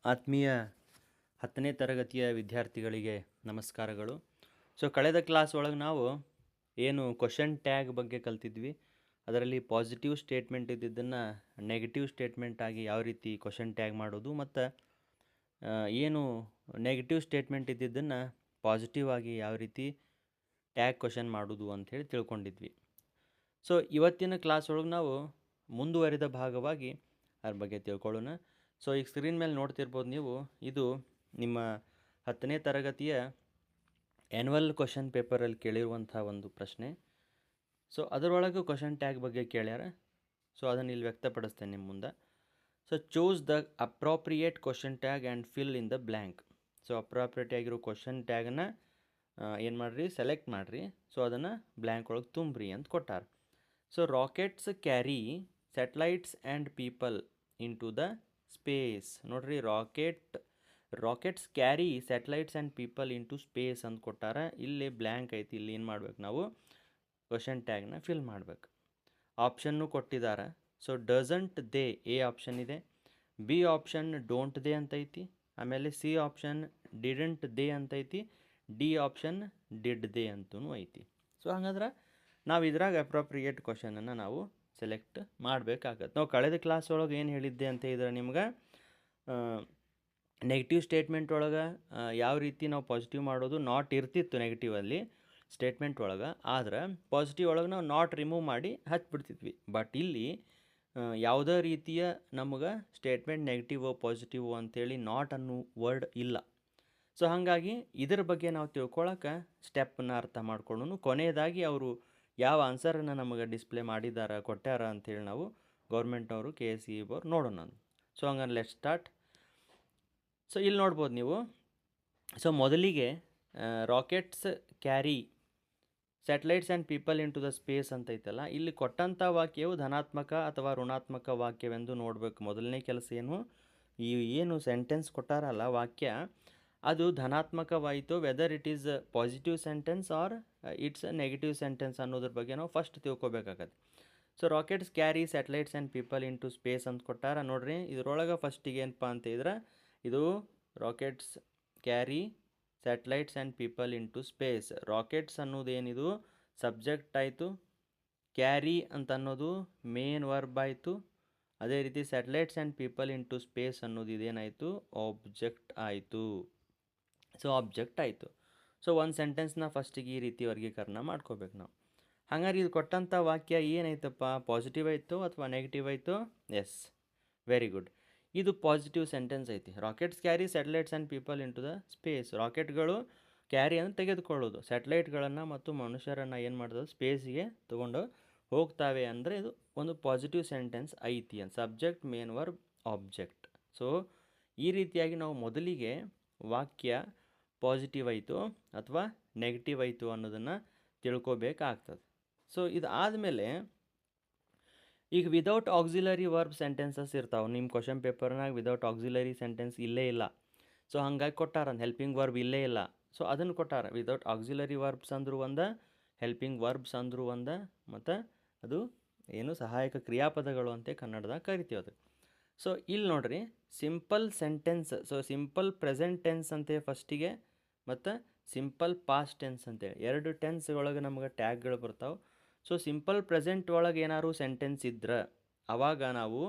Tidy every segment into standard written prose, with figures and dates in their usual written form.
ಆತ್ಮೀಯ 10ನೇ ತರಗತಿಯ ವಿದ್ಯಾರ್ಥಿಗಳಿಗೆ ನಮಸ್ಕಾರಗಳು. ಕಳೆದ ಕ್ಲಾಸ್ ಒಳಗೆ ನಾವು ಏನು ಕ್ವಶನ್ ಟ್ಯಾಗ್ ಬಗ್ಗೆ ಕಲ್ತಿದ್ವಿ. ಅದರಲ್ಲಿ ಪಾಸಿಟಿವ್ ಸ್ಟೇಟ್ಮೆಂಟ್ ಇದ್ದಿದ್ದನ್ನು ನೆಗೆಟಿವ್ ಸ್ಟೇಟ್ಮೆಂಟ್ ಆಗಿ ಯಾವ ರೀತಿ ಕ್ವಶನ್ ಟ್ಯಾಗ್ ಮಾಡೋದು ಮತ್ತು ಏನು ನೆಗೆಟಿವ್ ಸ್ಟೇಟ್ಮೆಂಟ್ ಇದ್ದಿದ್ದನ್ನು ಪಾಸಿಟಿವ್ ಆಗಿ ಯಾವ ರೀತಿ ಟ್ಯಾಗ್ ಕ್ವಶನ್ ಮಾಡೋದು ಅಂಥೇಳಿ ತಿಳ್ಕೊಂಡಿದ್ವಿ. ಇವತ್ತಿನ ಕ್ಲಾಸ್ ಒಳಗೆ ನಾವು ಮುಂದುವರಿದ ಭಾಗವಾಗಿ ಅದ್ರ ಬಗ್ಗೆ ತಿಳ್ಕೊಳ್ಳೋಣ. ಈಗ ಸ್ಕ್ರೀನ್ ಮೇಲೆ ನೋಡ್ತಿರ್ಬೋದು ನೀವು, ಇದು ನಿಮ್ಮ 10ನೇ ತರಗತಿಯ ಆ್ಯನ್ಯುವಲ್ ಕ್ವಶನ್ ಪೇಪರಲ್ಲಿ ಕೇಳಿರುವಂಥ ಒಂದು ಪ್ರಶ್ನೆ. ಅದರೊಳಗೆ ಕ್ವಶನ್ ಟ್ಯಾಗ್ ಬಗ್ಗೆ ಕೇಳ್ಯಾರ. ಅದನ್ನು ಇಲ್ಲಿ ವ್ಯಕ್ತಪಡಿಸ್ತೇನೆ ನಿಮ್ಮ ಮುಂದೆ. Choose the appropriate question tag and fill in the blank. Appropriate ಆಗಿರೋ ಕ್ವಶನ್ ಟ್ಯಾಗನ್ನು ಏನು ಮಾಡಿರಿ, ಸೆಲೆಕ್ಟ್ ಮಾಡಿರಿ. ಅದನ್ನು ಬ್ಲ್ಯಾಂಕ್ ಒಳಗೆ ತುಂಬ್ರಿ ಅಂತ ಕೊಟ್ಟಾರ. Rockets carry satellites and people in to the space. ನೋಡ್ರಿ, rockets carry satellites and people in to space ಅಂತ ಕೊಟ್ಟಾರ. ಇಲ್ಲಿ ಬ್ಲ್ಯಾಂಕ್ ಐತಿ. ಇಲ್ಲಿ ಏನು ಮಾಡ್ಬೇಕು, ನಾವು ಕ್ವಶನ್ ಟ್ಯಾಗ್ನ ಫಿಲ್ ಮಾಡ್ಬೇಕು. ಆಪ್ಷನ್ನು ಕೊಟ್ಟಿದ್ದಾರೆ. ಡಸಂಟ್ ದೇ ಎ ಆಪ್ಷನ್ ಇದೆ, ಬಿ ಆಪ್ಷನ್ ಡೋಂಟ್ ದೇ ಅಂತೈತಿ, ಆಮೇಲೆ ಸಿ ಆಪ್ಷನ್ ಡಿಡಂಟ್ ದೇ ಅಂತೈತಿ, ಡಿ ಆಪ್ಷನ್ ಡಿಡ್ ದೇ ಅಂತೂ ಐತಿ. ಹಂಗಂದ್ರೆ ನಾವು ಇದ್ರಾಗ ಅಪ್ರಾಪ್ರಿಯೇಟ್ ಕ್ವಶನನ್ನು ನಾವು ಸೆಲೆಕ್ಟ್ ಮಾಡಬೇಕಾಗತ್ತೆ. ನಾವು ಕಳೆದ ಕ್ಲಾಸ್ ಒಳಗೆ ಏನು ಹೇಳಿದ್ದೆ ಅಂತ ಹೇಳಿದ್ರೆ ನಿಮ್ಗೆ, ನೆಗೆಟಿವ್ ಸ್ಟೇಟ್ಮೆಂಟ್ ಒಳಗೆ ಯಾವ ರೀತಿ ನಾವು ಪಾಸಿಟಿವ್ ಮಾಡೋದು ನಾಟ್ ಇರ್ತಿತ್ತು ನೆಗೆಟಿವಲ್ಲಿ ಸ್ಟೇಟ್ಮೆಂಟ್ ಒಳಗೆ. ಆದ್ರೆ ಪಾಸಿಟಿವ್ ಒಳಗೆ ನಾವು ನಾಟ್ ರಿಮೂವ್ ಮಾಡಿ ಹಚ್ಬಿಡ್ತಿದ್ವಿ. ಬಟ್ ಇಲ್ಲಿ ಯಾವುದೇ ರೀತಿಯ ನಮಗೆ ಸ್ಟೇಟ್ಮೆಂಟ್ ನೆಗೆಟಿವ್ ಪಾಸಿಟಿವ್ ಅಂತೇಳಿ ನಾಟ್ ಅನ್ನೋ ವರ್ಡ್ ಇಲ್ಲ. ಹಾಗಾಗಿ ಇದರ ಬಗ್ಗೆ ನಾವು ತಿಳ್ಕೊಳಕ್ಕೆ ಸ್ಟೆಪ್ಪನ್ನು ಅರ್ಥ ಮಾಡ್ಕೊಳ್ಳೋನು. ಕೊನೆಯದಾಗಿ ಅವರು ಯಾವ ಆನ್ಸರನ್ನು ನಮಗೆ ಡಿಸ್ಪ್ಲೇ ಮಾಡಿದ್ದಾರೆ, ಕೊಟ್ಟಾರ ಅಂಥೇಳಿ ನಾವು ಗೌರ್ಮೆಂಟ್ನವರು KSE ಅವರು ನೋಡೋಣ. ಹಂಗಂದ್ರೆ ಲೆಟ್ ಸ್ಟಾರ್ಟ್. ಇಲ್ಲಿ ನೋಡ್ಬೋದು ನೀವು. ಮೊದಲಿಗೆ rockets carry satellites and people in to the space ಅಂತೈತಲ್ಲ, ಇಲ್ಲಿ ಕೊಟ್ಟಂಥ ವಾಕ್ಯವು ಧನಾತ್ಮಕ ಅಥವಾ ಋಣಾತ್ಮಕ ವಾಕ್ಯವೆಂದು ನೋಡಬೇಕು. ಮೊದಲನೇ ಕೆಲಸ ಏನು ಸೆಂಟೆನ್ಸ್ ಕೊಟ್ಟಾರಲ್ಲ ವಾಕ್ಯ, ಅದು ಧನಾತ್ಮಕವಾಯಿತು, whether it is positive sentence or it's a negative sentence ಅನ್ನೋದ್ರ ಬಗ್ಗೆ ನಾವು ಫಸ್ಟ್ ತಿಳ್ಕೊಬೇಕಾಗತ್ತೆ. Rockets carry satellites and people in to space ಅಂತ ಕೊಟ್ಟಾರ. ನೋಡ್ರಿ, ಇದರೊಳಗೆ ಫಸ್ಟಿಗೆ ಏನಪ್ಪ ಅಂತ ಹೇಳಿದ್ರೆ, ಇದು rockets carry satellites and people in to ಸ್ಪೇಸ್. ರಾಕೆಟ್ಸ್ ಅನ್ನೋದೇನಿದು ಸಬ್ಜೆಕ್ಟ್ ಆಯಿತು, ಕ್ಯಾರಿ ಅಂತ ಅನ್ನೋದು ಮೇನ್ ವರ್ಬ್ ಆಯಿತು, ಅದೇ ರೀತಿ satellites and people in to space ಅನ್ನೋದು ಇದೇನಾಯಿತು, ಆಬ್ಜೆಕ್ಟ್ ಆಯಿತು. ಆಬ್ಜೆಕ್ಟ್ ಆಯಿತು. ಒಂದು ಸೆಂಟೆನ್ಸ್ನ ಫಸ್ಟಿಗೆ ಈ ರೀತಿ ವರ್ಗೀಕರಣ ಮಾಡ್ಕೋಬೇಕು ನಾವು. ಹಾಗಾದ್ರೆ ಇದು ಕೊಟ್ಟಂಥ ವಾಕ್ಯ ಏನಾಯ್ತಪ್ಪ, ಪಾಸಿಟಿವ್ ಆಯಿತು ಅಥವಾ ನೆಗೆಟಿವ್ ಆಯಿತು? Yes, very good. ಇದು ಪಾಸಿಟಿವ್ ಸೆಂಟೆನ್ಸ್ ಐತಿ. Rockets carry satellites and people in to the space. ರಾಕೆಟ್ಗಳು ಕ್ಯಾರಿಯನ್ನು ತೆಗೆದುಕೊಳ್ಳೋದು, ಸ್ಯಾಟಲೈಟ್ಗಳನ್ನು ಮತ್ತು ಮನುಷ್ಯರನ್ನು ಏನು ಮಾಡೋದು, ಸ್ಪೇಸಿಗೆ ತೊಗೊಂಡು ಹೋಗ್ತಾವೆ. ಅಂದರೆ ಇದು ಒಂದು ಪಾಸಿಟಿವ್ ಸೆಂಟೆನ್ಸ್ ಐತಿ ಅಂತ. Subject, main verb, object. ಈ ರೀತಿಯಾಗಿ ನಾವು ಮೊದಲಿಗೆ ವಾಕ್ಯ ಪಾಸಿಟಿವ್ ಆಯಿತು ಅಥವಾ ನೆಗೆಟಿವ್ ಆಯಿತು ಅನ್ನೋದನ್ನು ತಿಳ್ಕೊಬೇಕಾಗ್ತದೆ. ಇದಾದಮೇಲೆ ಈಗ ವಿದೌಟ್ ಆಕ್ಸಿಲರಿ ವರ್ಬ್ ಸೆಂಟೆನ್ಸಸ್ ಇರ್ತಾವೆ ನಿಮ್ಮ ಕ್ವಶನ್ ಪೇಪರ್ನಾಗ. ವಿದೌಟ್ ಆಕ್ಸಿಲರಿ ಸೆಂಟೆನ್ಸ್ ಇಲ್ಲೇ ಇಲ್ಲ. ಹಾಗಾಗಿ ಕೊಟ್ಟಾರ ಹೆಲ್ಪಿಂಗ್ ವರ್ಬ್ ಇಲ್ಲೇ ಇಲ್ಲ. ಅದನ್ನು ಕೊಟ್ಟಾರ. ವಿದೌಟ್ ಆಕ್ಸಿಲರಿ ವರ್ಬ್ಸ್ ಅಂದರು ಒಂದು, ಹೆಲ್ಪಿಂಗ್ ವರ್ಬ್ಸ್ ಅಂದರು ಒಂದು, ಮತ್ತು ಅದು ಏನು ಸಹಾಯಕ ಕ್ರಿಯಾಪದಗಳು ಅಂತ ಕನ್ನಡದಾಗ ಕರಿತೀವಿ ಅದು. ಇಲ್ಲಿ ನೋಡ್ರಿ, simple sentence. Simple present tense ಅಂತೇಳಿ ಫಸ್ಟಿಗೆ, ಮತ್ತು ಸಿಂಪಲ್ ಪಾಸ್ಟ್ ಟೆನ್ಸ್ ಅಂತೇಳಿ ಎರಡು ಟೆನ್ಸ್ ಒಳಗೆ ನಮಗೆ ಟ್ಯಾಗ್ಗಳು ಬರ್ತಾವೆ. ಸಿಂಪಲ್ ಪ್ರೆಸೆಂಟ್ ಒಳಗೆ ಏನಾದ್ರು ಸೆಂಟೆನ್ಸ್ ಇದ್ರೆ ಆವಾಗ ನಾವು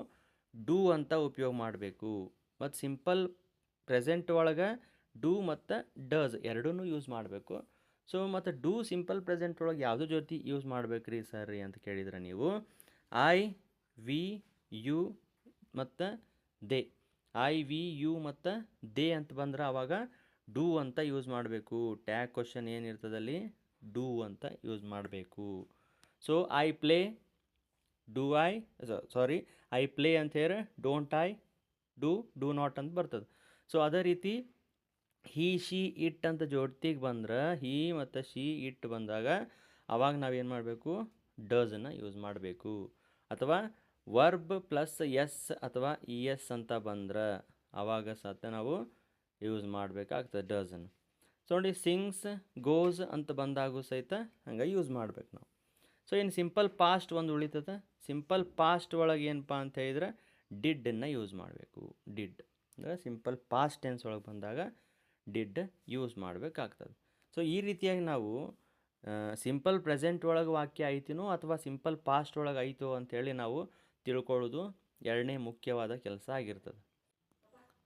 ಡೂ ಅಂತ ಉಪಯೋಗ ಮಾಡಬೇಕು. ಮತ್ತು ಸಿಂಪಲ್ ಪ್ರೆಸೆಂಟ್ ಒಳಗೆ ಡೂ ಮತ್ತು ಡಸ್ ಎರಡೂ ಯೂಸ್ ಮಾಡಬೇಕು. ಮತ್ತು ಡೂ ಸಿಂಪಲ್ ಪ್ರೆಸೆಂಟ್ ಒಳಗೆ ಯಾವುದ್ರ ಜೊತೆ ಯೂಸ್ ಮಾಡ್ಬೇಕ್ರಿ ಸರ್ ಅಂತ ಕೇಳಿದ್ರೆ ನೀವು ಐ, ವಿ, ಯು ಮತ್ತು ದೇ. ಐ, ವಿ, ಯು ಮತ್ತು ದೇ ಅಂತ ಬಂದ್ರೆ ಆವಾಗ ಡೂ ಅಂತ ಯೂಸ್ ಮಾಡಬೇಕು. ಟ್ಯಾಗ್ ಕ್ವಶನ್ ಏನಿರ್ತದಲ್ಲಿ ಡೂ ಅಂತ ಯೂಸ್ ಮಾಡಬೇಕು. I play, do I, I play ಅಂತ ಹೇಳಿ ಡೋಂಟ್ ಐ, ಡೂ ನಾಟ್ ಅಂತ ಬರ್ತದೆ. ಅದೇ ರೀತಿ ಹೀ, ಶಿ, ಇಟ್ ಅಂತ ಜೊತೆಗೆ ಬಂದ್ರೆ, ಹೀ ಮತ್ತು ಶಿ, ಇಟ್ ಬಂದಾಗ ಅವಾಗ ನಾವೇನು ಮಾಡಬೇಕು, ಡಸನ್ನು ಯೂಸ್ ಮಾಡಬೇಕು. ಅಥವಾ ವರ್ಬ್ ಪ್ಲಸ್ ಎಸ್ ಅಥವಾ ಇ ಎಸ್ ಅಂತ ಬಂದ್ರೆ ಆವಾಗ ಸಹ ನಾವು ಯೂಸ್ ಮಾಡಬೇಕಾಗ್ತದೆ ಡಸನ್ನು. ನೋಡಿ, ಸಿಂಗ್ಸ್, ಗೋಸ್ ಅಂತ ಬಂದಾಗೂ ಸಹಿತ ಹಂಗೆ ಯೂಸ್ ಮಾಡ್ಬೇಕು ನಾವು. ಇನ್ನು ಸಿಂಪಲ್ ಪಾಸ್ಟ್ ಒಂದು ಉಳಿತದೆ. ಸಿಂಪಲ್ ಪಾಸ್ಟ್ ಒಳಗೆ ಏನಪ್ಪ ಅಂತ ಹೇಳಿದ್ರೆ ಡಿಡ್ಡನ್ನು ಯೂಸ್ ಮಾಡಬೇಕು. ಡಿಡ್ ಅಂದರೆ ಸಿಂಪಲ್ ಪಾಸ್ಟ್ ಟೆನ್ಸ್ ಒಳಗೆ ಬಂದಾಗ ಡಿಡ್ ಯೂಸ್ ಮಾಡಬೇಕಾಗ್ತದೆ. ಸೊ ಈ ರೀತಿಯಾಗಿ ನಾವು ಸಿಂಪಲ್ ಪ್ರೆಸೆಂಟ್ ಒಳಗೆ ವಾಕ್ಯ ಐತಿನೋ ಅಥವಾ ಸಿಂಪಲ್ ಪಾಸ್ಟ್ ಒಳಗೆ ಐತೋ ಅಂಥೇಳಿ ನಾವು ತಿಳ್ಕೊಳ್ಳೋದು ಎರಡನೇ ಮುಖ್ಯವಾದ ಕೆಲಸ ಆಗಿರ್ತದೆ.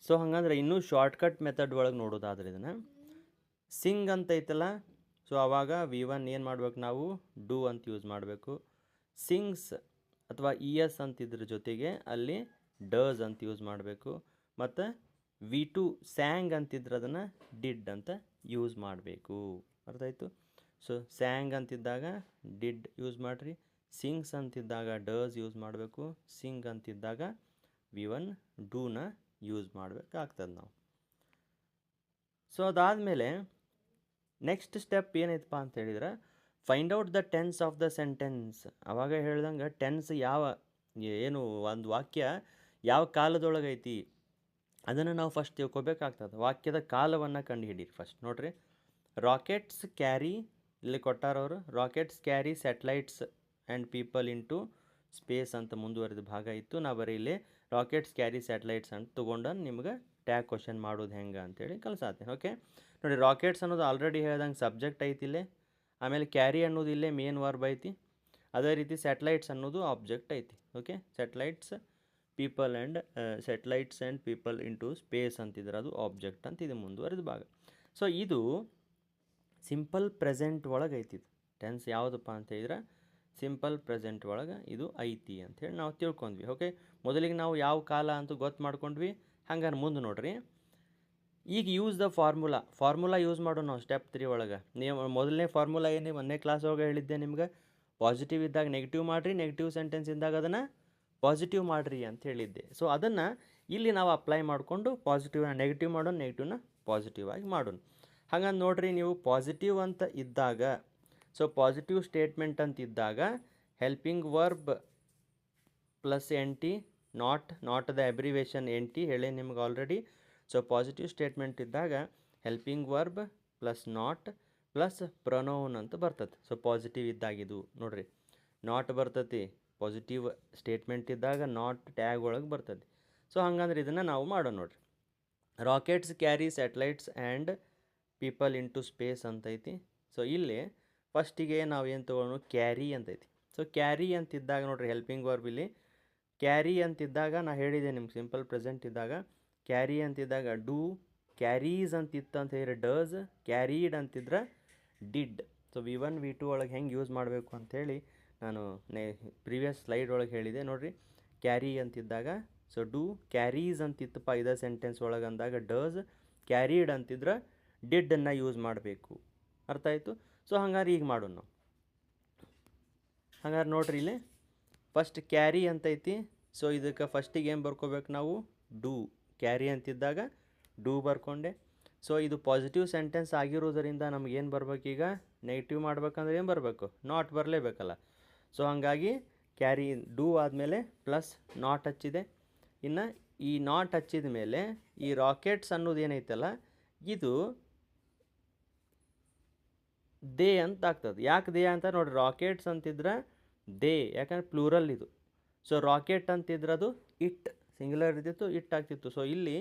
ಸೊ ಹಾಗಂದ್ರೆ ಇನ್ನೂ ಶಾರ್ಟ್ಕಟ್ ಮೆಥಡ್ ಒಳಗೆ ನೋಡೋದಾದ್ರೆ ಇದನ್ನು ಸಿಂಗ್ ಅಂತ ಐತಲ್ಲ, ಸೊ ಆವಾಗ V1 ಏನು ಮಾಡ್ಬೇಕು ನಾವು ಡೂ ಅಂತ ಯೂಸ್ ಮಾಡಬೇಕು. ಸಿಂಗ್ಸ್ ಅಥವಾ ES ಅಂತಿದ್ರ ಜೊತೆಗೆ ಅಲ್ಲಿ ಡಸ್ ಅಂತ ಯೂಸ್ ಮಾಡಬೇಕು. ಮತ್ತು V2 ಸ್ಯಾಂಗ್ ಅಂತಿದ್ರೆ ಅದನ್ನು ಡಿಡ್ ಅಂತ ಯೂಸ್ ಮಾಡಬೇಕು. ಅರ್ಥ ಆಯಿತು? ಸೊ ಸ್ಯಾಂಗ್ ಅಂತಿದ್ದಾಗ ಡಿಡ್ ಯೂಸ್ ಮಾಡಿರಿ, ಸಿಂಗ್ಸ್ ಅಂತಿದ್ದಾಗ ಡಸ್ ಯೂಸ್ ಮಾಡಬೇಕು, ಸಿಂಗ್ ಅಂತಿದ್ದಾಗ V1 ಡೂನ ಯೂಸ್ ಮಾಡಬೇಕಾಗ್ತದೆ ನಾವು. ಸೊ ಅದಾದಮೇಲೆ ನೆಕ್ಸ್ಟ್ ಸ್ಟೆಪ್ ಏನೈತಪ್ಪ ಅಂತ ಹೇಳಿದ್ರೆ find out the tense of the sentence. ಅವಾಗ ಹೇಳ್ದಂಗೆ ಟೆನ್ಸ್ ಏನು ಒಂದು ವಾಕ್ಯ ಯಾವ ಕಾಲದೊಳಗೈತಿ ಅದನ್ನು ನಾವು ಫಸ್ಟ್ ತಿಳ್ಕೊಬೇಕಾಗ್ತದೆ. ವಾಕ್ಯದ ಕಾಲವನ್ನು ಕಂಡುಹಿಡೀರಿ ಫಸ್ಟ್. ನೋಡ್ರಿ, ರಾಕೆಟ್ಸ್ ಕ್ಯಾರಿ, ಇಲ್ಲಿ ಕೊಟ್ಟಾರವರು rockets carry satellites and people into space ಅಂತ ಮುಂದುವರೆದ ಭಾಗ ಇತ್ತು. ನಾ ಬರೀ ಇಲ್ಲಿ ರಾಕೆಟ್ಸ್ ಕ್ಯಾರಿ ಸ್ಯಾಟಲೈಟ್ಸ್ ಅಂತ ತೊಗೊಂಡು ನಿಮ್ಗೆ ಟ್ಯಾಗ್ ಕ್ವಶನ್ ಮಾಡೋದು ಹೆಂಗೆ ಅಂತೇಳಿ ಕಲಿಸಾತೀನಿ. ಓಕೆ ನೋಡಿ, ರಾಕೆಟ್ಸ್ ಅನ್ನೋದು ಆಲ್ರೆಡಿ ಹೇಳ್ದಂಗೆ ಸಬ್ಜೆಕ್ಟ್ ಐತಿ ಇಲ್ಲೇ, ಆಮೇಲೆ ಕ್ಯಾರಿ ಅನ್ನೋದು ಇಲ್ಲೇ ಮೇನ್ ವರ್ಬ್ ಐತಿ, ಅದೇ ರೀತಿ ಸ್ಯಾಟಲೈಟ್ಸ್ ಅನ್ನೋದು ಆಬ್ಜೆಕ್ಟ್ ಐತಿ. Okay, satellites and people into space ಅಂತಿದ್ರೆ ಅದು ಆಬ್ಜೆಕ್ಟ್ ಅಂತ ಇದು ಮುಂದುವರೆದ ಭಾಗ. ಸೊ ಇದು ಸಿಂಪಲ್ ಪ್ರೆಸೆಂಟ್ ಒಳಗೆ ಐತಿ. ಟೆನ್ಸ್ ಯಾವುದಪ್ಪ ಅಂತ ಹೇಳಿದ್ರೆ ಸಿಂಪಲ್ ಪ್ರೆಸೆಂಟ್ ಒಳಗೆ ಇದು ಐತಿ ಅಂಥೇಳಿ ನಾವು ತಿಳ್ಕೊಂಡ್ವಿ. ಓಕೆ, ಮೊದಲಿಗೆ ನಾವು ಯಾವ ಕಾಲ ಅಂತ ಗೊತ್ತು ಮಾಡ್ಕೊಂಡ್ವಿ. ಹಂಗಾರೆ ಮುಂದೆ ನೋಡ್ರಿ, ಈಗ ಯೂಸ್ ದ ಫಾರ್ಮುಲಾ ಯೂಸ್ ಮಾಡೋಣ ನಾವು ಸ್ಟೆಪ್ 3 ಒಳಗೆ. ನೀವು ಮೊದಲನೇ ಫಾರ್ಮುಲಾ ಏನು ಒಂದನೇ ಕ್ಲಾಸ್ ಒಳಗೆ ಹೇಳಿದ್ದೆ ನಿಮ್ಗೆ, ಪಾಸಿಟಿವ್ ಇದ್ದಾಗ ನೆಗೆಟಿವ್ ಮಾಡಿರಿ, ನೆಗೆಟಿವ್ ಸೆಂಟೆನ್ಸ್ ಇದ್ದಾಗ ಅದನ್ನು ಪಾಸಿಟಿವ್ ಮಾಡಿರಿ ಅಂತ ಹೇಳಿದ್ದೆ. ಸೊ ಅದನ್ನು ಇಲ್ಲಿ ನಾವು ಅಪ್ಲೈ ಮಾಡಿಕೊಂಡು ಪಾಸಿಟಿವ್ನ ನೆಗೆಟಿವ್ ಮಾಡೋಣ, ನೆಗೆಟಿವ್ನ ಪಾಸಿಟಿವ್ ಆಗಿ ಮಾಡೋಣ. ಹಾಗಂದು ನೋಡಿರಿ, ನೀವು ಪಾಸಿಟಿವ್ ಅಂತ ಇದ್ದಾಗ, ಸೊ ಪಾಸಿಟಿವ್ ಸ್ಟೇಟ್ಮೆಂಟ್ ಅಂತ ಇದ್ದಾಗ helping verb plus NT, not the abbreviation NT ಹೇಳಿ ನಿಮ್ಗೆ ಆಲ್ರೆಡಿ. ಸೊ ಪಾಸಿಟಿವ್ ಸ್ಟೇಟ್ಮೆಂಟ್ ಇದ್ದಾಗ helping verb plus not plus pronoun ಅಂತ ಬರ್ತದೆ. ಸೊ ಪಾಸಿಟಿವ್ ಇದ್ದಾಗಿದು ನೋಡ್ರಿ, ನಾಟ್ ಬರ್ತತಿ. ಪಾಸಿಟಿವ್ ಸ್ಟೇಟ್ಮೆಂಟ್ ಇದ್ದಾಗ ನಾಟ್ ಟ್ಯಾಗ್ ಒಳಗೆ ಬರ್ತದೆ. ಸೊ ಹಂಗಂದ್ರೆ ಇದನ್ನು ನಾವು ಮಾಡೋಣ ನೋಡ್ರಿ. Rockets carry satellites and people into space ಅಂತೈತಿ. ಸೊ ಇಲ್ಲಿ ಫಸ್ಟಿಗೆ ನಾವು ಏನು ತೊಗೊಳ್ಳೋಣ, ಕ್ಯಾರಿ ಅಂತೈತಿ. ಸೊ ಕ್ಯಾರಿ ಅಂತಿದ್ದಾಗ ನೋಡ್ರಿ, ಹೆಲ್ಪಿಂಗ್ ವರ್ಬ್ ಇಲ್ಲಿ ಕ್ಯಾರಿ ಅಂತಿದ್ದಾಗ ನಾ ಹೇಳಿದೆ ನಿಮ್ಗೆ ಸಿಂಪಲ್ ಪ್ರೆಸೆಂಟ್ ಇದ್ದಾಗ ಕ್ಯಾರಿ ಅಂತಿದ್ದಾಗ ಡೂ, ಕ್ಯಾರೀಸ್ ಅಂತಿತ್ತು ಅಂತ ಹೇಳಿದ್ರೆ ಡಸ್, ಕ್ಯಾರೀಡ್ ಅಂತಿದ್ರೆ ಡಿಡ್. ಸೊ V1 V2 ಒಳಗೆ ಹೆಂಗೆ ಯೂಸ್ ಮಾಡಬೇಕು ಅಂಥೇಳಿ ನಾನು ಪ್ರೀವಿಯಸ್ ಸ್ಲೈಡ್ ಒಳಗೆ ಹೇಳಿದೆ ನೋಡಿರಿ. ಕ್ಯಾರಿ ಅಂತಿದ್ದಾಗ ಸೊ ಡೂ, ಕ್ಯಾರೀಸ್ ಅಂತಿತ್ತಪ್ಪ ಇದೇ ಸೆಂಟೆನ್ಸ್ ಒಳಗೆ ಅಂದಾಗ ಡಸ್, ಕ್ಯಾರೀಡ್ ಅಂತಿದ್ರೆ ಡಿಡ್ಡನ್ನು ಯೂಸ್ ಮಾಡಬೇಕು. ಅರ್ಥ ಆಯಿತು? ಸೊ ಹಂಗಾರೆ ಈಗ ಮಾಡೋಣ ನಾವು. ಹಂಗಾರೆ ನೋಡ್ರಿ, ಇಲ್ಲಿ ಫಸ್ಟ್ ಕ್ಯಾರಿ ಅಂತೈತಿ. ಸೊ ಇದಕ್ಕೆ ಫಸ್ಟಿಗೆ ಏನು ಬರ್ಕೋಬೇಕು ನಾವು, ಡೂ. ಕ್ಯಾರಿ ಅಂತಿದ್ದಾಗ ಡೂ ಬರ್ಕೊಂಡೆ. ಸೊ ಇದು ಪಾಸಿಟಿವ್ ಸೆಂಟೆನ್ಸ್ ಆಗಿರೋದರಿಂದ ನಮಗೇನು ಬರ್ಬೇಕೀಗ, ನೆಗೆಟಿವ್ ಮಾಡ್ಬೇಕಂದ್ರೆ ಏನು ಬರಬೇಕು, ನಾಟ್ ಬರಲೇಬೇಕಲ್ಲ. ಸೊ ಹಾಗಾಗಿ ಕ್ಯಾರಿ ಡೂ ಆದಮೇಲೆ ಪ್ಲಸ್ ನಾಟ್ ಹಚ್ಚಿದೆ. ಇನ್ನು ಈ ನಾಟ್ ಹಚ್ಚಿದ ಮೇಲೆ ಈ ರಾಕೆಟ್ಸ್ ಅನ್ನೋದು ಏನೈತಲ್ಲ ಇದು ದೇ ಅಂತ ಆಗ್ತದೆ. ಯಾಕೆ ದೇ ಅಂತ ನೋಡಿರಿ, ರಾಕೆಟ್ಸ್ ಅಂತಿದ್ರೆ ದೇ, ಯಾಕಂದ್ರೆ ಪ್ಲೂರಲ್ ಇದು. ಸೊ ರಾಕೆಟ್ ಅಂತಿದ್ರೆ ಅದು ಇಟ್, ಸಿಂಗ್ಯುಲರ್ ಇದ್ದಿತ್ತು ಇಟ್ ಆಗ್ತಿತ್ತು. ಸೊ ಇಲ್ಲಿ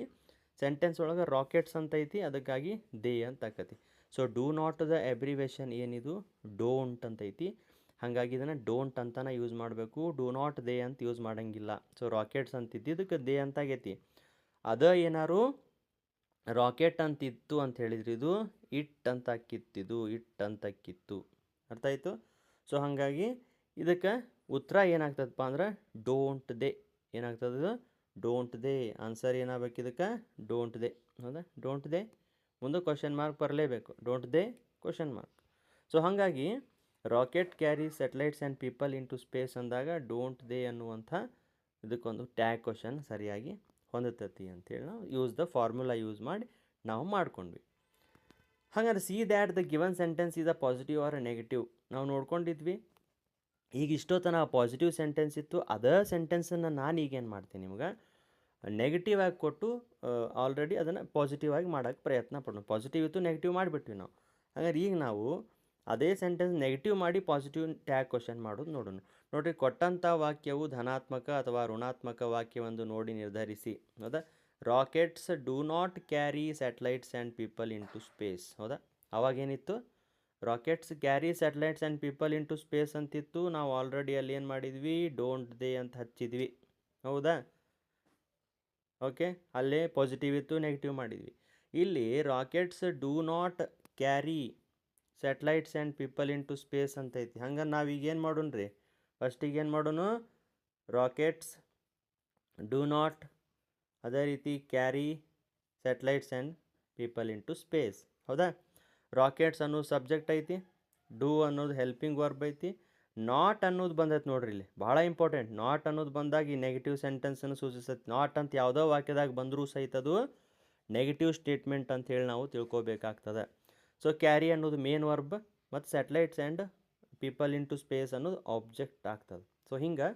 ಸೆಂಟೆನ್ಸ್ ಒಳಗೆ ರಾಕೆಟ್ಸ್ ಅಂತ ಐತಿ, ಅದಕ್ಕಾಗಿ ದೇ ಅಂತ ಆಕತಿ. So do not the abbreviation ಏನಿದು ಡೋಂಟ್ ಅಂತ ಐತಿ, ಹಾಗಾಗಿ ಇದನ್ನು ಡೋಂಟ್ ಅಂತಲೇ ಯೂಸ್ ಮಾಡಬೇಕು, ಡೂ ನಾಟ್ ದೇ ಅಂತ ಯೂಸ್ ಮಾಡೋಂಗಿಲ್ಲ. ಸೊ ರಾಕೆಟ್ಸ್ ಅಂತಿದ್ದಕ್ಕೆ ದೇ ಅಂತ ಆಗೈತಿ. ಅದ ಏನಾರು ರಾಕೆಟ್ ಅಂತಿತ್ತು ಅಂತ ಹೇಳಿದ್ರಿ, ಇದು ಇಟ್ ಅಂತ ಕಿತ್ತಿದು, ಇಟ್ ಅಂತ ಕಿತ್ತು. ಅರ್ಥ ಆಯಿತು? ಸೊ ಹಾಗಾಗಿ ಇದಕ್ಕೆ ಉತ್ತರ ಏನಾಗ್ತದಪ್ಪ ಅಂದ್ರೆ ಡೋಂಟ್ ದೇ. ಏನಾಗ್ತದೆ, ಡೋಂಟ್ ದೇ. ಆನ್ಸರ್ ಏನಾಗಬೇಕು ಇದಕ್ಕೆ, ಡೋಂಟ್ ದೇ. ಹೌದಾ, ಡೋಂಟ್ ದೇ ಮುಂದೆ ಕ್ವಶನ್ ಮಾರ್ಕ್ ಬರಲೇಬೇಕು, don't they question mark. So ಹಾಗಾಗಿ rocket carry satellites and people into space ಅಂದಾಗ ಡೋಂಟ್ ದೇ ಅನ್ನುವಂಥ ಇದಕ್ಕೊಂದು ಟ್ಯಾಗ್ ಕ್ವಶನ್ ಸರಿಯಾಗಿ ಹೊಂದುತ್ತತಿ ಅಂತೇಳಿ ನಾವು ಫಾರ್ಮುಲಾ ಯೂಸ್ ಮಾಡಿ ನಾವು ಮಾಡ್ಕೊಂಡ್ವಿ. ಹಾಗಾದ್ರೆ see that the given sentence is a positive or negative ನಾವು ನೋಡ್ಕೊಂಡಿದ್ವಿ. ಈಗ ಇಷ್ಟೊತ್ತನ ಪಾಸಿಟಿವ್ ಸೆಂಟೆನ್ಸ್ ಇತ್ತು, ಅದೇ ಸೆಂಟೆನ್ಸನ್ನು ನಾನು ಈಗೇನು ಮಾಡ್ತೀನಿ ನಿಮ್ಗೆ ನೆಗೆಟಿವ್ ಆಗಿ ಕೊಟ್ಟು ಆಲ್ರೆಡಿ ಅದನ್ನು ಪಾಸಿಟಿವ್ ಆಗಿ ಮಾಡೋಕ್ಕೆ ಪ್ರಯತ್ನ ಪಡೋಣ. ಪಾಸಿಟಿವ್ ಇತ್ತು ನೆಗೆಟಿವ್ ಮಾಡಿಬಿಟ್ವಿ ನಾವು. ಹಾಗಾದ್ರೆ ಈಗ ನಾವು ಅದೇ ಸೆಂಟೆನ್ಸ್ ನೆಗೆಟಿವ್ ಮಾಡಿ ಪಾಸಿಟಿವ್ ಟ್ಯಾಗ್ ಕ್ವಶನ್ ಮಾಡೋದು ನೋಡೋಣ. ನೋಡಿರಿ, ಕೊಟ್ಟಂಥ ವಾಕ್ಯವು ಧನಾತ್ಮಕ ಅಥವಾ ಋಣಾತ್ಮಕ ವಾಕ್ಯವೆಂದು ನೋಡಿ ನಿರ್ಧರಿಸಿ. ಹೌದಾ, rockets do not carry satellites and people in to space. ಹೌದಾ? ಅವಾಗೇನಿತ್ತು? Rockets carry satellites and people in to space ಅಂತಿತ್ತು. ನಾವು ಆಲ್ರೆಡಿ ಅಲ್ಲಿ ಏನು ಮಾಡಿದ್ವಿ? ಡೋಂಟ್ ದೇ ಅಂತ ಹಚ್ಚಿದ್ವಿ. ಹೌದಾ? ಓಕೆ, ಅಲ್ಲೇ ಪಾಸಿಟಿವ್ ಇತ್ತು, ನೆಗೆಟಿವ್ ಮಾಡಿದ್ವಿ. ಇಲ್ಲಿ rockets do not carry satellites and people in to space ಅಂತ ಐತಿ. ಹಂಗೆ ನಾವೀಗ ಏನು ಮಾಡೋಣ ರೀ? ಫಸ್ಟಿಗೆ ಏನು ಮಾಡೋಣ? ರಾಕೆಟ್ಸ್ ಡೂ ನಾಟ್, ಅದೇ ರೀತಿ carry satellites and people in to space. ಹೌದಾ? ರಾಕೆಟ್ಸ್ ಅನ್ನೋದು ಸಬ್ಜೆಕ್ಟ್ ಐತಿ, ಡೂ ಅನ್ನೋದು ಹೆಲ್ಪಿಂಗ್ ವರ್ಬ್ ಐತಿ, ನಾಟ್ ಅನ್ನೋದು ಬಂದೈತೆ ನೋಡ್ರಿ ಇಲ್ಲಿ. ಭಾಳ ಇಂಪಾರ್ಟೆಂಟ್. ನಾಟ್ ಅನ್ನೋದು ಬಂದಾಗ ಈ ನೆಗೆಟಿವ್ ಸೆಂಟೆನ್ಸನ್ನು ಸೂಚಿಸುತ್ತೆ. ನಾಟ್ ಅಂತ ಯಾವುದೋ ವಾಕ್ಯದಾಗ ಬಂದರೂ ಸಹಿತ ಅದು ನೆಗೆಟಿವ್ ಸ್ಟೇಟ್ಮೆಂಟ್ ಅಂತೇಳಿ ನಾವು ತಿಳ್ಕೊಬೇಕಾಗ್ತದೆ. ಸೊ ಕ್ಯಾರಿ ಅನ್ನೋದು ಮೇನ್ ವರ್ಬ್ ಮತ್ತು satellites and people in to space ಅನ್ನೋದು ಆಬ್ಜೆಕ್ಟ್ ಆಗ್ತದೆ. ಸೊ ಹಿಂಗೆ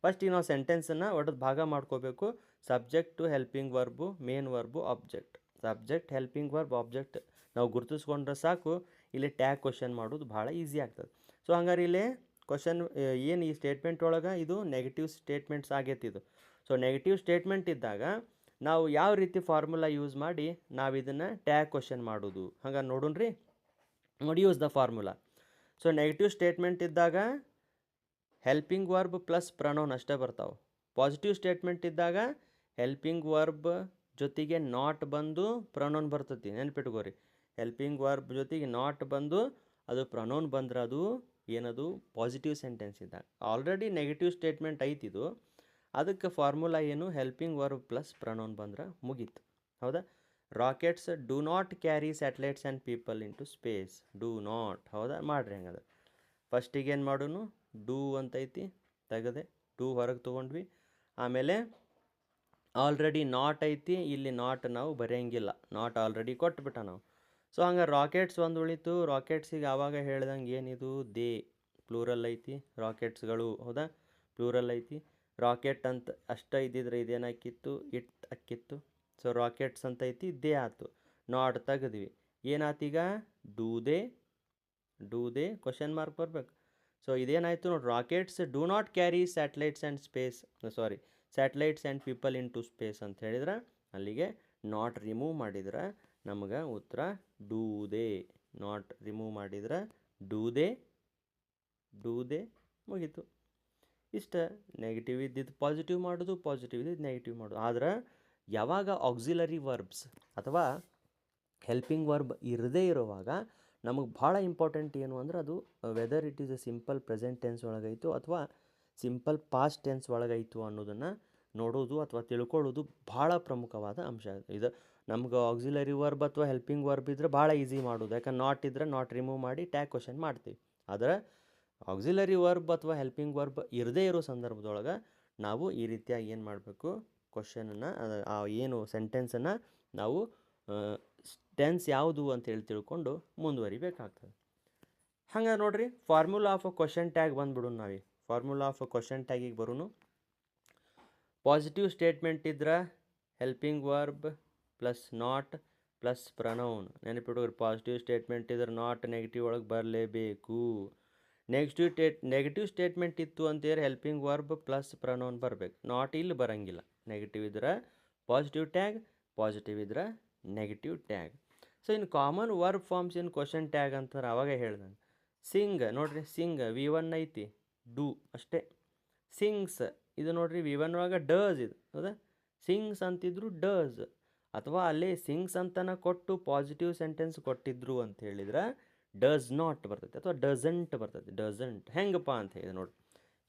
ಫಸ್ಟಿಗೆ ನಾವು ಸೆಂಟೆನ್ಸನ್ನು ಒಡೆದು ಭಾಗ ಮಾಡ್ಕೋಬೇಕು. Subject, helping verb, main verb, object. Subject, helping verb, object ನಾವು ಗುರುತಿಸ್ಕೊಂಡ್ರೆ ಸಾಕು. ಇಲ್ಲಿ ಟ್ಯಾಗ್ ಕ್ವಶನ್ ಮಾಡೋದು ಭಾಳ ಈಸಿ ಆಗ್ತದೆ. ಸೊ ಹಂಗಾರೆ ಇಲ್ಲಿ ಕ್ವಶನ್ ಏನು ಈ ಸ್ಟೇಟ್ಮೆಂಟ್ ಒಳಗೆ ಇದು ನೆಗೆಟಿವ್ ಸ್ಟೇಟ್ಮೆಂಟ್ಸ್ ಆಗೈತಿ ಇದು. ಸೊ ನೆಗೆಟಿವ್ ಸ್ಟೇಟ್ಮೆಂಟ್ ಇದ್ದಾಗ ನಾವು ಯಾವ ರೀತಿ ಫಾರ್ಮುಲಾ ಯೂಸ್ ಮಾಡಿ ನಾವು ಇದನ್ನು ಟ್ಯಾಗ್ ಕ್ವಶನ್ ಮಾಡೋದು ಹಂಗೆ ನೋಡೋಣ ರೀ. ನೋಡಿ, use the formula. So negative statement ಇದ್ದಾಗ ಹೆಲ್ಪಿಂಗ್ ವರ್ಬ್ ಪ್ಲಸ್ ಪ್ರನೌನ್ ಅಷ್ಟೇ ಬರ್ತಾವೆ. ಪಾಸಿಟಿವ್ ಸ್ಟೇಟ್ಮೆಂಟ್ ಇದ್ದಾಗ ಹೆಲ್ಪಿಂಗ್ ವರ್ಬ್ ಜೊತೆಗೆ ನಾಟ್ ಬಂದು ಪ್ರನೌನ್ ಬರ್ತೈತಿ. ನೆನ್ಪಿಟ್ಕೋರಿ, ಹೆಲ್ಪಿಂಗ್ ವರ್ಬ್ ಜೊತೆಗೆ ನಾಟ್ ಬಂದು ಅದು ಪ್ರನೌನ್ ಬಂದ್ರೆ ಅದು ಏನದು? ಪಾಸಿಟಿವ್ ಸೆಂಟೆನ್ಸ್ ಇದ್ದಾಗ. ಆಲ್ರೆಡಿ ನೆಗೆಟಿವ್ ಸ್ಟೇಟ್ಮೆಂಟ್ ಐತಿದು, ಅದಕ್ಕೆ ಫಾರ್ಮುಲಾ ಏನು? ಹೆಲ್ಪಿಂಗ್ ವರ್ಬ್ ಪ್ಲಸ್ ಪ್ರನೌನ್ ಬಂದ್ರೆ ಮುಗೀತು. ಹೌದಾ? Rockets do not carry satellites and people in to space. Do not. ಹೌದಾ? ಮಾಡಿರಿ ಹಂಗದ. ಫಸ್ಟಿಗೆ ಏನು ಮಾಡೋನು? ಡೂ ಅಂತೈತಿ, ತೆಗೆದೆ ಡೂ ಹೊರಗೆ ತೊಗೊಂಡ್ವಿ. ಆಮೇಲೆ ಆಲ್ರೆಡಿ ನಾಟ್ ಐತಿ, ಇಲ್ಲಿ ನಾಟ್ ನಾವು ಬರೆಯಂಗಿಲ್ಲ, ನಾಟ್ ಆಲ್ರೆಡಿ ಕೊಟ್ಬಿಟ್ಟ ನಾವು. ಸೊ ಹಂಗೆ ರಾಕೆಟ್ಸ್ ಒಂದು ಉಳಿತು. ರಾಕೆಟ್ಸಿಗೆ ಆವಾಗ ಹೇಳ್ದಂಗೆ ಏನಿದು? ದೇ ಪ್ಲೂರಲ್ ಐತಿ, ರಾಕೆಟ್ಸ್ಗಳು. ಹೌದಾ? ಪ್ಲೂರಲ್ ಐತಿ. ರಾಕೆಟ್ ಅಂತ ಅಷ್ಟೇ ಇದ್ದಿದ್ರೆ ಇದೇನಾಕಿತ್ತು? ಇಟ್ ಅಕ್ಕಿತ್ತು. ಸೊ ರಾಕೆಟ್ಸ್ ಅಂತ ಐತಿ, ದೇ ಆಯ್ತು. ನಾಟ್ ತೆಗೆದ್ವಿ, ಏನಾತೀಗ? Do they. Do they question mark ಬರ್ಬೇಕು. ಸೊ ಇದೇನಾಯಿತು ನೋಡಿ, rockets do not carry satellites and space, sorry satellites and people in to space ಅಂತ ಹೇಳಿದ್ರೆ ಅಲ್ಲಿಗೆ ನಾಟ್ ರಿಮೂವ್ ಮಾಡಿದ್ರೆ ನಮಗೆ ಉತ್ತರ ಡೂ ದೇ. ನಾಟ್ ರಿಮೂವ್ ಮಾಡಿದ್ರೆ ಡೂ ದೇ, ಡೂ ದೇ ಮುಗೀತು. ಇಷ್ಟ. ನೆಗೆಟಿವ್ ಇದ್ದಿದ್ದು ಪಾಸಿಟಿವ್ ಮಾಡೋದು, ಪಾಸಿಟಿವ್ ಇದ್ದಿದ್ದು ನೆಗೆಟಿವ್ ಮಾಡೋದು. ಆದ್ರೆ ಯಾವಾಗ ಆಕ್ಸಿಲರಿ ವರ್ಬ್ಸ್ ಅಥವಾ ಹೆಲ್ಪಿಂಗ್ ವರ್ಬ್ ಇರದೇ ಇರುವಾಗ ನಮಗೆ ಭಾಳ ಇಂಪಾರ್ಟೆಂಟ್ ಏನು ಅಂದ್ರೆ ಅದು whether it is a simple present tense ಒಳಗೈತು ಅಥವಾ ಸಿಂಪಲ್ ಪಾಸ್ಟ್ ಟೆನ್ಸ್ ಒಳಗೈತು ಅನ್ನೋದನ್ನು ನೋಡೋದು ಅಥವಾ ತಿಳ್ಕೊಳ್ಳೋದು ಭಾಳ ಪ್ರಮುಖವಾದ ಅಂಶ. ಇದು ನಮ್ಗೆ ಆಕ್ಸಿಲರಿ ವರ್ಬ್ ಅಥವಾ ಹೆಲ್ಪಿಂಗ್ ವರ್ಬ್ ಇದ್ದರೆ ಭಾಳ ಈಸಿ ಮಾಡೋದು. ಯಾಕಂದ್ರೆ ನಾಟ್ ಇದ್ದರೆ ನಾಟ್ ರಿಮೂವ್ ಮಾಡಿ ಟ್ಯಾಗ್ ಕ್ವಶನ್ ಮಾಡ್ತೀವಿ. ಆದರೆ ಆಕ್ಸಿಲರಿ ವರ್ಬ್ ಅಥವಾ ಹೆಲ್ಪಿಂಗ್ ವರ್ಬ್ ಇರದೇ ಇರೋ ಸಂದರ್ಭದೊಳಗೆ ನಾವು ಈ ರೀತಿಯಾಗಿ ಏನು ಮಾಡಬೇಕು? ಕ್ವಶನನ್ನು, ಏನು ಸೆಂಟೆನ್ಸನ್ನು ನಾವು ಟೆನ್ಸ್ ಯಾವುದು ಅಂತೇಳಿ ತಿಳ್ಕೊಂಡು ಮುಂದುವರಿಬೇಕಾಗ್ತದೆ. ಹಂಗೆ ನೋಡ್ರಿ, formula of a question tag ಬಂದ್ಬಿಡೋಣ ನಾವೀಗ. ಫಾರ್ಮುಲಾ ಆಫ್ ಅ ಕ್ವಶನ್ ಟ್ಯಾಗಿಗೆ ಬರೋನು. ಪಾಸಿಟಿವ್ ಸ್ಟೇಟ್ಮೆಂಟ್ ಇದ್ರೆ helping verb plus not plus pronoun. ನೆನಪಿಡೋರು, ಪಾಸಿಟಿವ್ ಸ್ಟೇಟ್ಮೆಂಟ್ ಇದ್ರೆ ನಾಟ್ ನೆಗೆಟಿವ್ ಒಳಗೆ ಬರಲೇಬೇಕು. ನೆಗೆಟಿವ್ ಸ್ಟೇಟ್ಮೆಂಟ್ ಇತ್ತು ಅಂತೇಳಿ ಹೆಲ್ಪಿಂಗ್ ವರ್ಬ್ ಪ್ಲಸ್ ಪ್ರನೌನ್ ಬರಬೇಕು. ನಾಟ್ ಇಲ್ಲಿ ಬರೋಂಗಿಲ್ಲ. ನೆಗೆಟಿವ್ ಇದ್ರೆ ಪಾಸಿಟಿವ್ ಟ್ಯಾಗ್, ಪಾಸಿಟಿವ್ ಇದ್ರೆ ನೆಗೆಟಿವ್ ಟ್ಯಾಗ್. ಸೊ ಇನ್ನು common verb forms in question tag ಅಂತಾರೆ. ಅವಾಗ ಹೇಳ್ದಂಗೆ ಸಿಂಗ್ ನೋಡ್ರಿ, ಸಿಂಗ್ V1 ಐತಿ, ಡೂ ಅಷ್ಟೇ. ಸಿಂಗ್ಸ್ ಇದು ನೋಡ್ರಿ V1 ಒಳಗೆ ಡಸ್ ಇದು. ಹೌದಾ? ಸಿಂಗ್ಸ್ ಅಂತಿದ್ರು ಡಸ್, ಅಥವಾ ಅಲ್ಲೇ ಸಿಂಗ್ಸ್ ಅಂತನ ಕೊಟ್ಟು ಪಾಸಿಟಿವ್ ಸೆಂಟೆನ್ಸ್ ಕೊಟ್ಟಿದ್ರು ಅಂತ ಹೇಳಿದ್ರೆ ಡಸ್ ನಾಟ್ ಬರ್ತೈತೆ ಅಥವಾ ಡಸಂಟ್ ಬರ್ತೈತೆ. ಡಸಂಟ್ ಹೆಂಗಪ್ಪ ಅಂತ ಹೇಳಿದೆ ನೋಡ್ರಿ.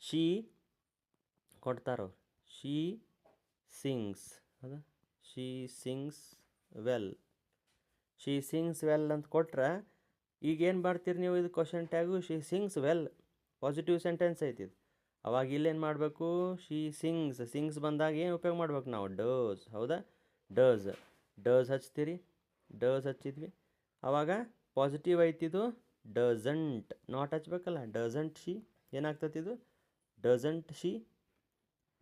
ಶೀ ಕೊಡ್ತಾರವ್ರು, ಶೀ ಸಿಂಗ್ಸ್. ಹೌದಾ? ಶೀ ಸಿಂಗ್ಸ್ ವೆಲ್. ಶೀ ಸಿಂಗ್ಸ್ ವೆಲ್ ಅಂತ ಕೊಟ್ರೆ ಈಗೇನು ಮಾಡ್ತೀರಿ ನೀವು? ಇದು ಕ್ವಶನ್ ಟ್ಯಾಗು ಶೀ ಸಿಂಗ್ಸ್ ವೆಲ್, ಪಾಸಿಟಿವ್ ಸೆಂಟೆನ್ಸ್ ಐತಿ. ಅವಾಗ ಇಲ್ಲೇನು ಮಾಡಬೇಕು? ಶೀ ಸಿಂಗ್ಸ್. ಸಿಂಗ್ಸ್ ಬಂದಾಗ ಏನು ಉಪಯೋಗ ಮಾಡ್ಬೇಕು ನಾವು? ಡಸ್. ಹೌದಾ? ಡಸ್. ಡಸ್ ಹಚ್ತೀರಿ, ಡಸ್ ಹಚ್ಚಿದ್ವಿ. ಆವಾಗ ಪಾಸಿಟಿವ್ ಐತಿದು ಡಸಂಟ್. ನಾಟ್ ಹಚ್ಬೇಕಲ್ಲ. ಡಸಂಟ್ ಶಿ ಏನಾಗ್ತತಿ? ಇದು ಡಸಂಟ್ ಶಿ.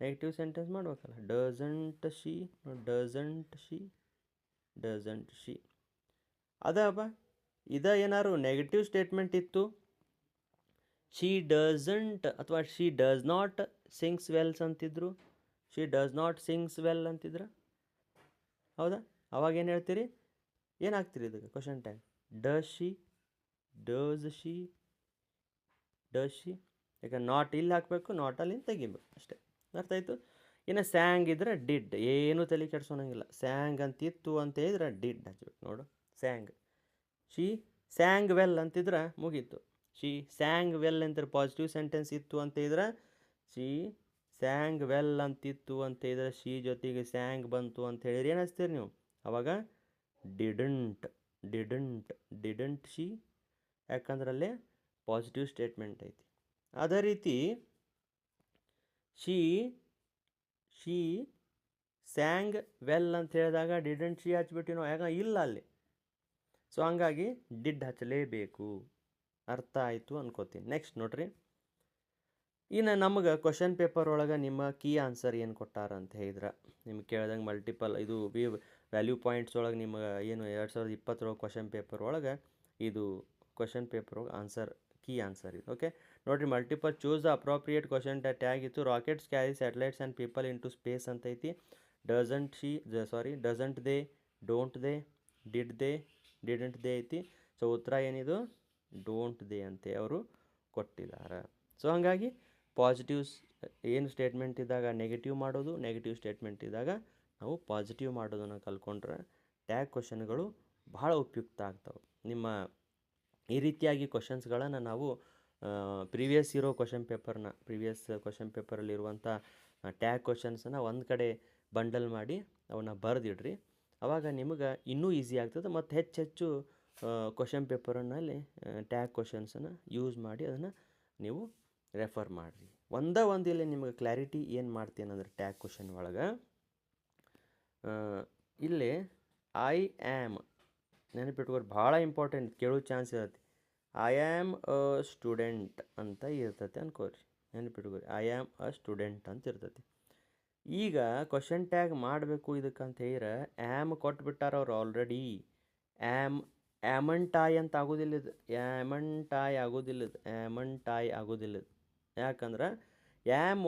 ನೆಗೆಟಿವ್ ಸೆಂಟೆನ್ಸ್ ಮಾಡ್ಬೇಕಲ್ಲ. Doesn't she, doesn't she, doesn't she. ಅದಪ್ಪ ಇದು ಏನಾರು ನೆಗೆಟಿವ್ ಸ್ಟೇಟ್ಮೆಂಟ್ ಇತ್ತು, ಶಿ ಡಸಂಟ್ ಅಥವಾ she does not sings wells ಅಂತಿದ್ರು, she does not sings well ಅಂತಿದ್ರು, ಹೌದಾ? ಅವಾಗ ಏನು ಹೇಳ್ತೀರಿ, ಏನು ಹಾಕ್ತೀರಿ ಇದಕ್ಕೆ question tag? Does she, does she, does she. ಯಾಕಂದ್ರೆ ನಾಟ್ ಇಲ್ಲಿ ಹಾಕಬೇಕು, ನಾಟ್ ಅಲ್ಲಿ ತೆಗಿಬೇಕು ಅಷ್ಟೇ. ಅರ್ಥ ಆಯಿತು? ಇನ್ನು ಸ್ಯಾಂಗ್ ಇದ್ರೆ ಡಿಡ್, ಏನೂ ತಲೆ ಕೆಡ್ಸೋಣಂಗಿಲ್ಲ. ಸ್ಯಾಂಗ್ ಅಂತಿತ್ತು ಅಂತ ಹೇಳಿದ್ರೆ ಡಿಡ್ ಹಚ್ಬೇಕು. ನೋಡು, ಸ್ಯಾಂಗ್. ಶಿ ಸ್ಯಾಂಗ್ ವೆಲ್ ಅಂತಿದ್ರೆ ಮುಗೀತು. ಶಿ ಸ್ಯಾಂಗ್ ವೆಲ್ ಅಂತಾರೆ ಪಾಸಿಟಿವ್ ಸೆಂಟೆನ್ಸ್ ಇತ್ತು ಅಂತ ಇದ್ರೆ, ಶಿ ಸ್ಯಾಂಗ್ ವೆಲ್ ಅಂತಿತ್ತು ಅಂತ ಇದ್ರೆ ಶಿ ಜೊತೆಗೆ ಸ್ಯಾಂಗ್ ಬಂತು ಅಂತ ಹೇಳಿದ್ರೆ ಏನು ಹಚ್ತೀರಿ ನೀವು? ಅವಾಗ ಡಿಡಂಟ್, ಡಿಡಂಟ್, ಡಿಡಂಟ್ ಶಿ, ಯಾಕಂದ್ರೆ ಅಲ್ಲೇ ಪಾಸಿಟಿವ್ ಸ್ಟೇಟ್ಮೆಂಟ್ ಐತಿ. ಅದೇ ರೀತಿ ಶಿ ಶಿ ಸ್ಯಾಂಗ್ ವೆಲ್ ಅಂತ ಹೇಳಿದಾಗ ಡಿಡಂಟ್ ಶಿ ಹಚ್ಬಿಟ್ಟು ನಾವು ಯಾಕೆ ಇಲ್ಲ ಅಲ್ಲಿ. ಸೊ ಹಂಗಾಗಿ ಡಿಡ್ ಹಚ್ಚಲೇಬೇಕು. ಅರ್ಥ ಆಯಿತು ಅನ್ಕೋತೀನಿ. ನೆಕ್ಸ್ಟ್ ನೋಡ್ರಿ, ಇನ್ನು ನಮಗೆ ಕ್ವಶನ್ ಪೇಪರ್ ಒಳಗೆ ನಿಮ್ಮ ಕೀ ಆನ್ಸರ್ ಏನು ಕೊಟ್ಟಾರ ಅಂತ ಹೇಳಿದ್ರೆ, ನಿಮ್ಗೆ ಕೇಳ್ದಂಗೆ ಮಲ್ಟಿಪಲ್ ಇದು ವ್ಯಾಲ್ಯೂ ಪಾಯಿಂಟ್ಸ್ ಒಳಗೆ ನಿಮಗೆ ಏನು 2020 ಕ್ವಶನ್ ಪೇಪರ್ ಒಳಗೆ ಇದು ಕ್ವಶನ್ ಪೇಪರ್ ಒಳಗೆ ಆನ್ಸರ್ ಕೀ ಆನ್ಸರ್ ಇದು. ಓಕೆ ನೋಡಿರಿ, multiple choose the appropriate question tag ಇತ್ತು. Rockets carry satellites and people in to space ಅಂತ ಐತಿ. Doesn't they, don't they, did they, didn't they ಐತಿ. ಸೊ ಉತ್ತರ ಏನಿದು? ಡೋಂಟ್ ದೇ ಅಂತ ಅವರು ಕೊಟ್ಟಿದ್ದಾರೆ. ಸೊ ಹಾಗಾಗಿ ಪಾಸಿಟಿವ್ಸ್ ಏನು ಸ್ಟೇಟ್ಮೆಂಟ್ ಇದ್ದಾಗ ನೆಗೆಟಿವ್ ಮಾಡೋದು, ನೆಗೆಟಿವ್ ಸ್ಟೇಟ್ಮೆಂಟ್ ಇದ್ದಾಗ ನಾವು ಪಾಸಿಟಿವ್ ಮಾಡೋದನ್ನು ಕಲ್ತ್ಕೊಂಡ್ರೆ ಟ್ಯಾಗ್ ಕ್ವಶನ್ಗಳು ಭಾಳ ಉಪಯುಕ್ತ ಆಗ್ತವೆ. ನಿಮ್ಮ ಈ ರೀತಿಯಾಗಿ ಕ್ವಶನ್ಸ್ಗಳನ್ನು ನಾವು ಪ್ರೀವಿಯಸ್ ಇರೋ ಕ್ವಶನ್ ಪೇಪರಲ್ಲಿರುವಂಥ ಟ್ಯಾಗ್ ಕ್ವಶನ್ಸನ್ನು ಒಂದು ಕಡೆ ಬಂಡಲ್ ಮಾಡಿ ಅವನ್ನ ಬರೆದಿಡ್ರಿ. ಆವಾಗ ನಿಮಗೆ ಇನ್ನೂ ಈಸಿ ಆಗ್ತದೆ. ಮತ್ತು ಹೆಚ್ಚೆಚ್ಚು ಕ್ವಶನ್ ಪೇಪರ್ನಲ್ಲಿ ಟ್ಯಾಗ್ ಕ್ವಶನ್ಸನ್ನು ಯೂಸ್ ಮಾಡಿ ಅದನ್ನು ನೀವು ರೆಫರ್ ಮಾಡಿರಿ. ಇಲ್ಲಿ ನಿಮಗೆ ಕ್ಲಾರಿಟಿ ಏನು ಮಾಡ್ತೀನಿ ಅಂದರೆ ಟ್ಯಾಗ್ ಕ್ವಶನ್ ಒಳಗೆ ಇಲ್ಲಿ ಐ ಆ್ಯಮ್ ನೆನಪಿಟ್ಕೋರಿ, ಭಾಳ ಇಂಪಾರ್ಟೆಂಟ್, ಕೇಳೋ ಚಾನ್ಸ್ ಇರುತ್ತೆ. ಐ ಆ್ಯಮ್ ಅ ಸ್ಟೂಡೆಂಟ್ ಅಂತ ಇರ್ತೈತೆ ಅನ್ಕೋರಿ, ನೆನಪಿಟ್ಕೋರಿ. ಐ ಆ್ಯಮ್ ಅ ಸ್ಟೂಡೆಂಟ್ ಅಂತ ಇರ್ತೈತಿ. ಈಗ ಕ್ವಶನ್ ಟ್ಯಾಗ್ ಮಾಡಬೇಕು ಇದಕ್ಕಂತ ಹೇಳಿದ್ರೆ ಆ್ಯಮ್ ಕೊಟ್ಬಿಟ್ಟಾರ ಅವ್ರು ಆಲ್ರೆಡಿ. ಆ್ಯಮಂಟಾಯ್ ಅಂತ ಆಗೋದಿಲ್ಲ ಇದು, ಆ್ಯಮಂಟಾಯ್ ಆಗೋದಿಲ್ಲ ಇದು, ಆ್ಯಮಂಟಾಯ್ ಆಗೋದಿಲ್ಲ ಇದು. ಯಾಕಂದ್ರೆ ಆ್ಯಮ್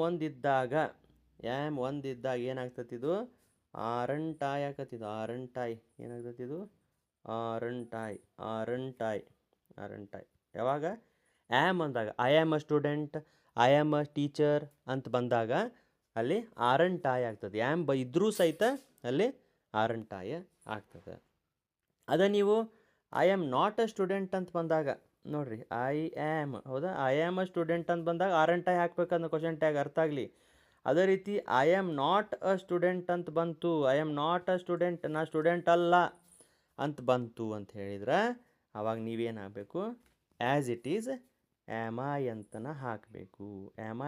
ಒಂದಿದ್ದಾಗ ಏನಾಗ್ತತಿದು? ಆರಂಟಾಯ್ ಆಕತ್ತಿದು. ಆರಂಟಾಯ್ ಏನಾಗ್ತತಿದು? ಆರಂಟಾಯ್, ಆರಂಟಾಯ್, ಆರಂಟಾಯ್. ಯಾವಾಗ ಆ್ಯಮ್ ಅಂದಾಗ, I am a student, I am a teacher ಅಂತ ಬಂದಾಗ ಅಲ್ಲಿ ಆರಂಟಾಯ್ ಆಗ್ತದೆ. ಆ್ಯಮ್ ಇದ್ರೂ ಸಹಿತ ಅಲ್ಲಿ ಆರಂಟಾಯ ಆಗ್ತದೆ. ಅದೇ ನೀವು I am not a student ಅಂತ ಬಂದಾಗ ನೋಡಿರಿ, ಐ ಆ್ಯಮ್, ಹೌದಾ, ಐ ಆ್ಯಮ್ ಅ ಸ್ಟೂಡೆಂಟ್ ಅಂತ ಬಂದಾಗ ಆರಂಟಾಯ್ ಹಾಕ್ಬೇಕಂದ್ರೆ ಕ್ವಶನ್ ಟ್ಯಾಗ್ ಅರ್ಥ ಆಗಲಿ. ಅದೇ ರೀತಿ I am not a student ಅಂತ ಬಂತು, I am not a student, ನಾ ಸ್ಟೂಡೆಂಟ್ ಅಲ್ಲ ಅಂತ ಬಂತು ಅಂತ ಹೇಳಿದ್ರೆ ಆವಾಗ ನೀವೇನು ಹಾಕಬೇಕು? As it is am I ಅಂತನ ಹಾಕಬೇಕು. Am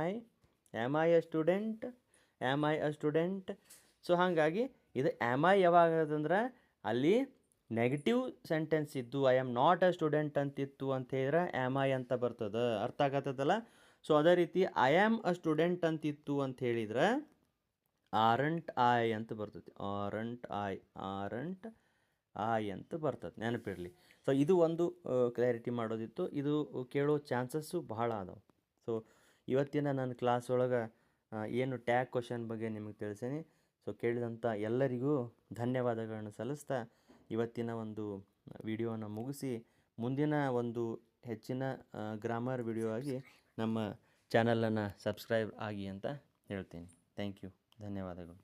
I a student, am I a student. So ಹಾಗಾಗಿ ಇದು ಆ್ಯಮ್ ಐ ಯಾವಾಗದಂದ್ರೆ ಅಲ್ಲಿ ನೆಗೆಟಿವ್ ಸೆಂಟೆನ್ಸ್ ಇದ್ದು I am not a student ಅಂತಿತ್ತು ಅಂತ ಹೇಳಿದ್ರೆ ಆ್ಯಮ್ ಐ ಅಂತ ಬರ್ತದೆ. ಅರ್ಥ ಆಗತ್ತದಲ್ಲ? ಸೊ ಅದೇ ರೀತಿ ಐ ಆಮ್ ಅ ಸ್ಟೂಡೆಂಟ್ ಅಂತಿತ್ತು ಅಂತ ಹೇಳಿದ್ರೆ ಆರಂಟ್ ಐ ಅಂತ ಬರ್ತೈತಿ. ಆರಂಟ್ ಐ ಅಂತ ಬರ್ತದೆ, ನೆನಪಿರಲಿ. ಸೊ ಇದು ಒಂದು ಕ್ಲಾರಿಟಿ ಮಾಡೋದಿತ್ತು. ಇದು ಕೇಳೋ ಚಾನ್ಸಸ್ಸು ಬಹಳ ಅದಾವೆ. ಸೊ ಇವತ್ತಿನ ನನ್ನ ಕ್ಲಾಸ್ ಒಳಗೆ ಏನು ಟ್ಯಾಗ್ ಕ್ವಶನ್ ಬಗ್ಗೆ ನಿಮಗೆ ತಿಳಿಸೀನಿ. ಸೊ ಕೇಳಿದಂಥ ಎಲ್ಲರಿಗೂ ಧನ್ಯವಾದಗಳನ್ನು ಸಲ್ಲಿಸ್ತಾ ಇವತ್ತಿನ ಒಂದು ವಿಡಿಯೋನ ಮುಗಿಸಿ, ಮುಂದಿನ ಒಂದು ಹೆಚ್ಚಿನ ಗ್ರಾಮರ್ ವಿಡಿಯೋ ಆಗಿ ನಮ್ಮ ಚಾನಲನ್ನು ಸಬ್ಸ್ಕ್ರೈಬ್ ಆಗಿ ಅಂತ ಹೇಳ್ತೀನಿ. ಥ್ಯಾಂಕ್ ಯು, ಧನ್ಯವಾದಗಳು.